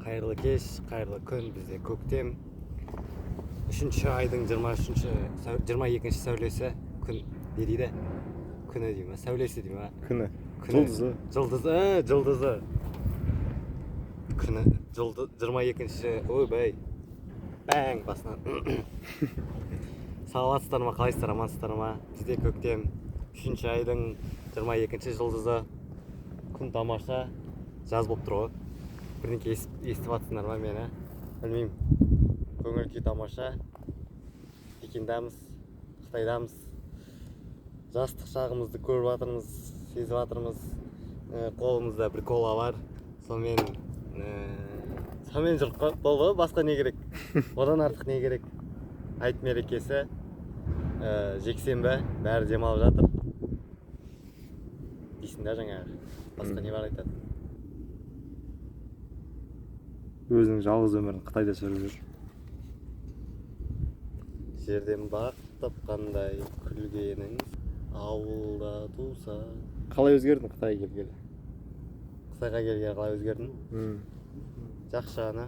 Қайырлы кеш, қайырлы күн. Бізде көктем. 3 айдың 22 сәулесі күн не дейді? Күні дей ма? Сәулесі дей ма? Күні. Жұлдызы. Жұлдызы. Күні. 22-ші. Ойбай. Бәң басынан. Саламатсыздар ма, қалайсыздар, амансыздар ма? Бізде көктем. 3 айдың 22-ші жұлдызы. Күн тамаша. Жаз болып тұр ғой. Бірдеңке естіп жатсыңдар ма мені? Білмеймін. Көңіл күй тамаша. Пекиндамыз, Қытайдамыз. Жастық шағымызды көріп жатырмыз, сезіп жатырмыз. Қолымызда бір кола бар. Сонымен жүріп болды, басқа не керек? Одан артық не керек? Айт мерекесі. Жексенбі, бәрі демалып жатыр. Дейсің да жаңағы. Басқа не бар айтады? Өзінің жалғыз өмірін Қытайда сүріп жүр. Жерден бақ тапқандай күлгенің ауылда туса. Қалай өзгердің Қытайға келгелі? Қытайға келгелі қалай өзгердің? Жақсы жағына.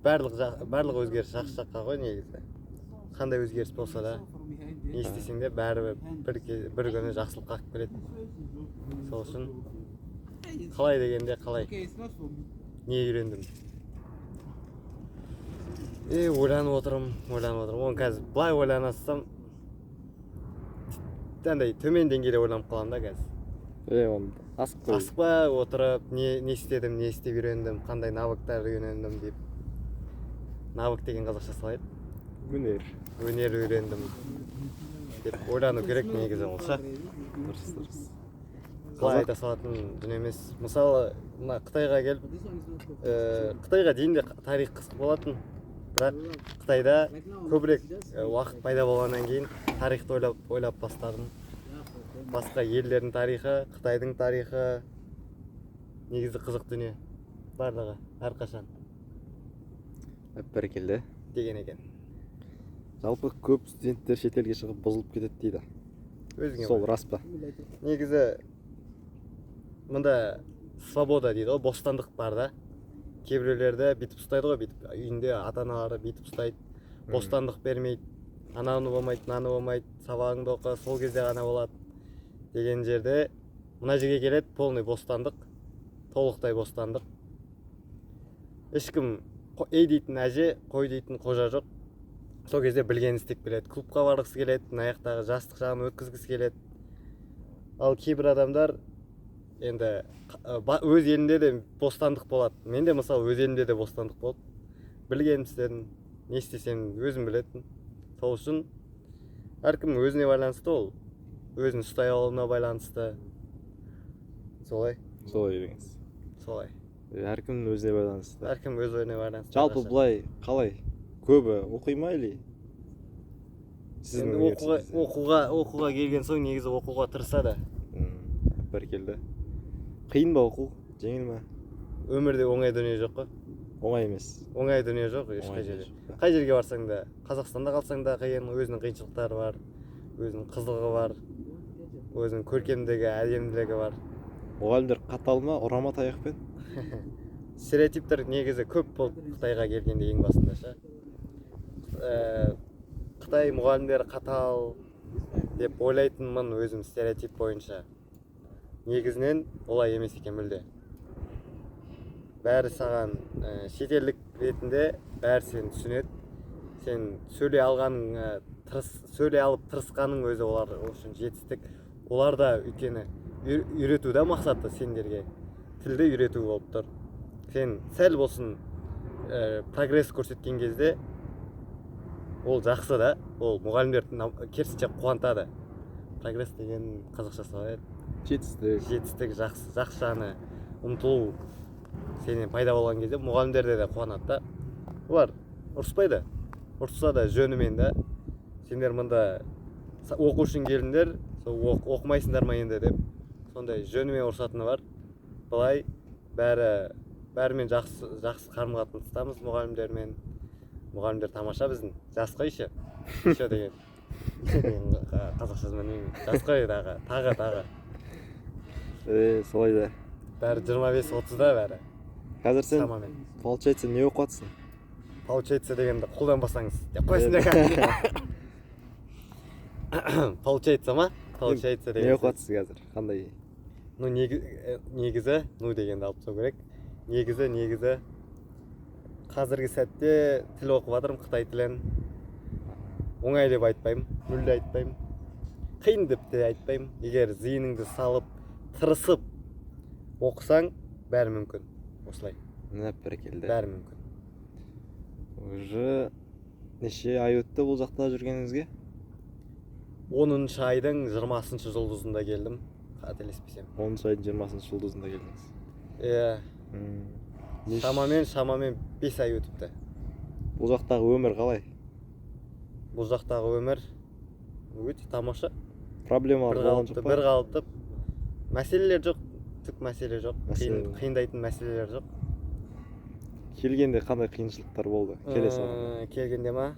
Барлық өзгеріс жақсы жаққа ғой негізі. Қандай өзгеріс болса да, не істесең де бәрі бір күні жақсылыққа алып келеді. Сол үшін қалай дегенде қалай? Не үйрендім? Ойланып отырмын. Оны қазір былай ойланасам, андай төмен деңгейде ойланып қаламын да қазір. Оны асықпай отырып, не істедім, не істеп үйрендім, қандай навыктар үйрендім деп. Навык деген қазақша салайды. Өнер үйрендім деп ойлану керек негізі олша. Дұрыс. Қалай айта салатын дүние емес. Мысалы, мына Қытайға келіп, Қытайға дейін де тарих қысқа болатын. Бірақ Қытайда көбірек уақыт пайда болғаннан кейін тарихты ойлап бастадым. Басқа елдердің тарихы, Қытайдың тарихы негізі қызық дүние. Барлығы, әрқашан. Бәрекелді. Деген екен. Жалпы көп студенттер шетелге шығып бұзылып кетеді дейді. Сол рас па? Негізі мұнда свобода дейді ғой, бостандық бар да. Кейбіреулерді бүйтіп ұстайды ғой, бүйтіп үйінде ата-аналары бүйтіп ұстайды. Бостандық бермейді. Ананы болмайды, мынаны болмайды, сабағыңды оқы, сол кезде ғана болады деген жерде мына жерге келеді полный бостандық, толықтай бостандық. Ешкім дейтін әже, қой дейтін қожа жоқ. Сол кезде білгенін істеп келеді. Клубқа барғысы келеді, мына аяқтағы жастық жағын өткізгісі келеді. Ал кейбір адамдар енді өз елінде де бостандық болады. Менде мысалы өз елімде де бостандық болды. Білгенім істедім, не істесем өзім білетін. Сол үшін әркім өзіне байланысты ол. Өзін ұстай алуына байланысты. Солай дегенсіз. Солай. Әркім өзіне байланысты. Әркім өз ойына байланысты. Жалпы былай қалай? Көбі оқи ма или? Оқуға келген соң негізі оқуға тырысады. Бәрекелді. Қиын ба оқу? Жеңіл ма? Өмірде оңай дүние жоқ қой. Оңай емес. Оңай дүние жоқ ешқай жерде. Қай жерге барсаң да, Қазақстанда қалсаң да қиын, өзінің қиыншылықтары бар, өзінің қызығы бар, өзінің көркемдігі, әдемілігі бар. Мұғалімдер қатал ма, ұра ма таяқпен? Стереотиптер негізі көп болды Қытайға келгенде ең басында ше. Қытай мұғалімдері қатал деп ойлайтынмын өзім стереотип бойынша. Негізінен олай емес екен мүлде. Бәрі саған шетелдік ретінде бәрі сені түсінеді. Сен сөйлей алып тырысқаның өзі олар үшін жетістік. Олар да өйткені үйретуде мақсаты сендерге тілді үйрету болып тұр. Сен сәл болсын прогресс көрсеткен кезде ол жақсы да, ол мұғалімдерді керісінше қуантады. Прогресс деген қазақша салайды. Жетістік жақсы жаны ұмтылу сенен пайда болған кезде мұғалімдерде де қуанады да. Олар ұрыспайды. Ұрысса да жөнімен да. Сендер мұнда оқу үшін келдіңдер, оқымайсыңдар ма енді деп. Сондай жөнімен ұрысатыны бар. Былай бәрімен жақсы қарым-қатынастамыз мұғалімдермен. Мұғалімдер тамаша біздің. Жас қой еще деген. Қазақшасын білмеймін. Жас қой тағы. Солай да. Бәрі 25-30-да бәрі. Қазір сен шамамен. получается не оқып жатсың? Получается дегенді қолданбасаңыз деп қойсын. Получается ма? Получается Не деген. оқып жатсың қазір? Қандай? Ну негізі, ну дегенді алып тастау керек. Негізі қазіргі сәтте тіл оқып жатырмын, Қытай тілін. Оңай деп айтпаймын, мүлде айтпаймын. Қиын деп те айтпаймын. Егер зейініңді салып, тырысып оқысаң, бәрі мүмкін. Осылай. Бәрекелді. Бәрі мүмкін. Уже неше ай өтті бұл жақта жүргеніңізге? 10 айдың 20 жұлдызында келдім, қателеспесем. 10 айдың 20 жұлдызында келдіңіз. Шамамен 5 ай өтіпті. Бұл жақтағы өмір қалай? Бұл жақтағы өмір өте тамаша. Проблемалар болған жоқ па? Бір қалыпты. Мәселелер жоқ, түк мәселе жоқ. Мәселе. Қиындайтын мәселелер жоқ. Келгенде қандай қиыншылықтар болды? Келгенде ма?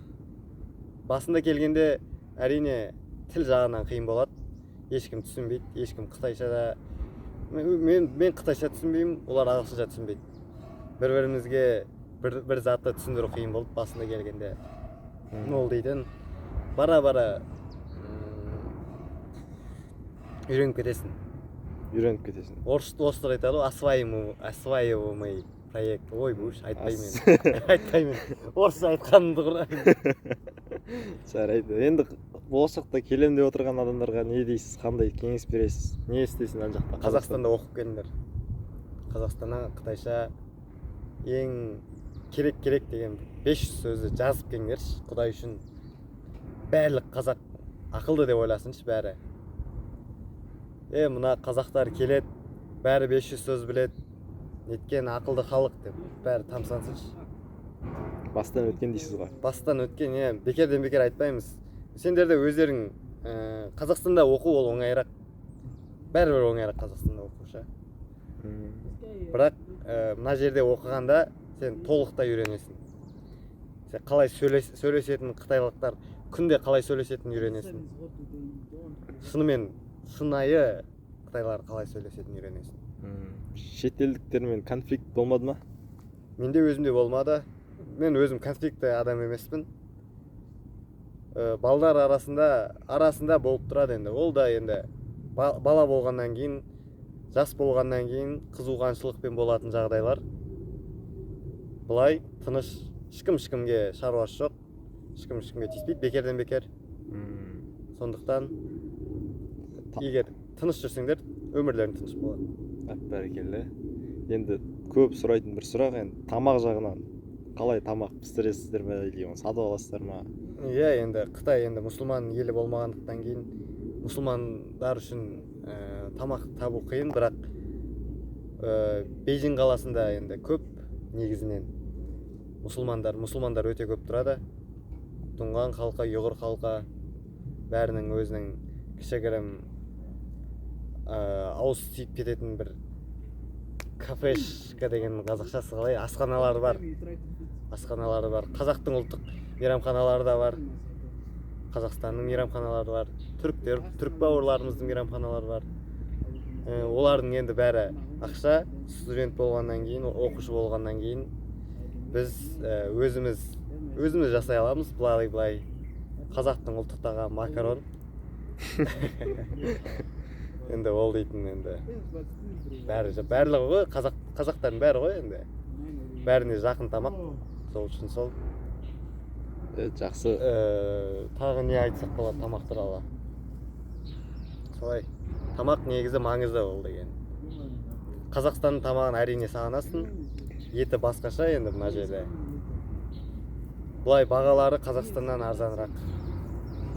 Басында келгенде әрине тіл жағынан қиын болады. Ешкім түсінбейді, ешкім қытайшада. Мен қытайша түсінбеймін, олар ағылшынша түсінбейді. Бір-бірімізге бір затты түсіндіру қиын болды басында келгенде. Ол дейтін бара-бара үйреніп кетесің. Орыстар айтады, осваиваемый проект. Ой, бұш, айтпаймын. Орысша айтқанымды құрайын. Жарайды. Енді болашақта келем деп отырған адамдарға не дейсіз? Қандай кеңес бересіз? Не істейсің ана жақта? Қазақстанда оқып келіңдер. Қазақстаннан қытайша ең керек деген 500 сөзді жазып келіңдерші. Құдай үшін барлық қазақ ақылды деп ойласыншы бәрі. Мына қазақтар келеді, бәрі 500 сөз біледі. Неткен ақылды халық деп бәрі тамсансыншы. Бастан өткен дейсіз ғой. Бастан өткен, бекерден бекер айтпаймыз. Сендер де өздерің Қазақстанда оқу ол оңайырақ. Бәрібір оңайырақ Қазақстанда оқуша. Бірақ мына жерде оқығанда сен толықтай үйренесің. Сен қалай сөйлесетін қытайлықтар күнде қалай сөйлесетін үйренесің. Шынымен шынайы қытайлар қалай сөйлесетін үйренесің. Шетелдіктермен конфликт болмады ма? Менде өзімде болмады. Мен өзім конфликтті адам емеспін. Балдар арасында болып тұрады енді. Ол да енді бала болғаннан кейін, жас болғаннан кейін қызуғаншылықпен болатын жағдайлар. Бұлай тыныш, ешкімге шаруасы жоқ. Ешкімге тиіспейді, бекерден бекер. Сондықтан егер тыныш жүрсеңдер, өмірлерің тыныш болады. Бәрекелді. Енді көп сұрайтын бір сұрақ, енді тамақ жағынан қалай тамақ пісіресіздер ме, или сатып аласыздар ма? Енді Қытай енді мұсылман елі болмағандықтан кейін мұсылмандар үшін тамақ табу қиын, бірақ Бейжің қаласында енді көп негізінен мұсылмандар өте көп тұрады. Тұңған халқы, ұйғыр халқы, бәрінің өзінің кішігірім ауыз тиіп кететін бір кафешка деген қазақшасы қалай, асханалары бар. Қазақтың ұлттық мейрамханалары да бар. Қазақстанның мейрамханалары бар. Түрік бауырларымыздың мейрамханалары бар. Олардың енді бәрі ақша, студент болғаннан кейін, оқушы болғаннан кейін біз өзіміз жасай аламыз, былай. Қазақтың ұлттық тағамы макарон. Енді ол дейтін енді барлығы ғой, қазақтардың бәрі ғой енді. Бәріне жақын тамақ. Сол үшін сол. Жақсы. Тағы не айтсақ болады тамақ туралы. Солай. Тамақ негізі маңызды ол деген. Қазақстанның тамағын әрине сағынасың. Еті басқаша енді мына жерде. Бұлай бағалары Қазақстаннан арзанырақ.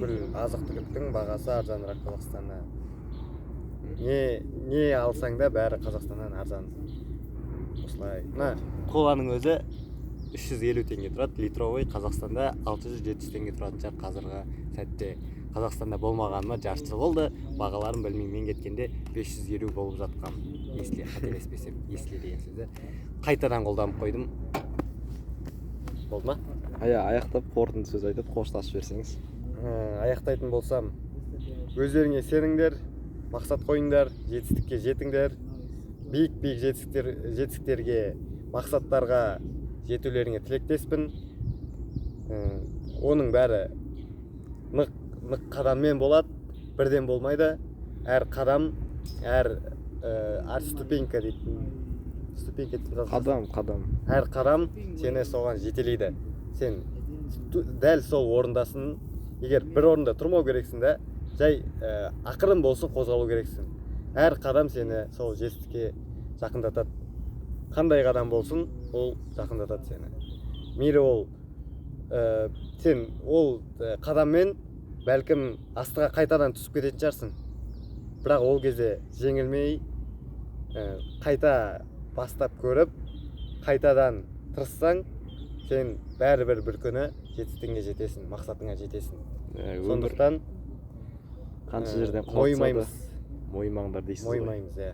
Бұл азық-түліктің бағасы арзанырақ Қазақстаннан. Не алсаң да бәрі Қазақстаннан арзан. Осылай. Мына қоланың өзі 350 теңге тұрады, литровый. Қазақстанда 600-700 теңге тұратын шығар қазіргі сәтте. Қазақстанда болмағаныма жарты жыл болды. Бағаларын білмеймін, мен кеткенде 550 болып жатқан. Қателеспесем, деген сөзді қайтадан қолданып қойдым. Болды ма? Аяқтап қорытынды сөз айтып қоштасып жіберсеңіз. Аяқтайтын болсам, өздеріңе сеніңдер, мақсат қойыңдар, жетістікке жетіңдер. Биік жетістіктерге мақсаттарға жетулеріңе тілектеспін. Оның бәрі нық қадаммен болады, бірден болмайды. Әр қадам, әр ступенька дейтін, ступенька дейтін қадам. Әр қадам сені соған жетелейді. Сен дәл сол орындасын. Егер бір орында тұрмау керексің да, жай ақырын болсын қозғалу керексің. Әр қадам сені сол жетістікке жақындатады. Қандай қадам болсын, ол жақындатады сені. Мейлі ол сен ол қадаммен бәлкім астыға қайтадан түсіп кететін шығарсың. Бірақ ол кезде жеңілмей, қайта бастап көріп, қайтадан тырыссаң, сен бәрібір бір күні жетістігіңе жетесің, мақсатыңа жетесің. Сондықтан қанша жерден мойымаймыз. Мойымаңдар дейсіз. Мойымаймыз, иә.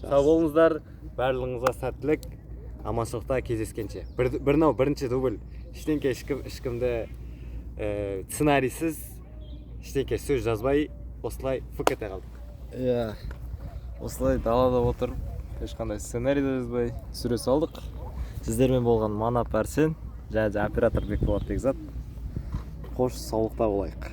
Сау болыңыздар, барлығыңызға сәттілік, аманшылықта кездескенше. Бірінші дубль. Ештеңке ешкімді сценарийсіз, ештеңке сөз жазбай, осылай фк ете қалдық. Иә. Осылай далада отырып, ешқандай сценарий да жазбай түсіре салдық. Сіздермен болған Манап Арсен, және оператор Бекболат Бекзат. Қош, саулықта болайық.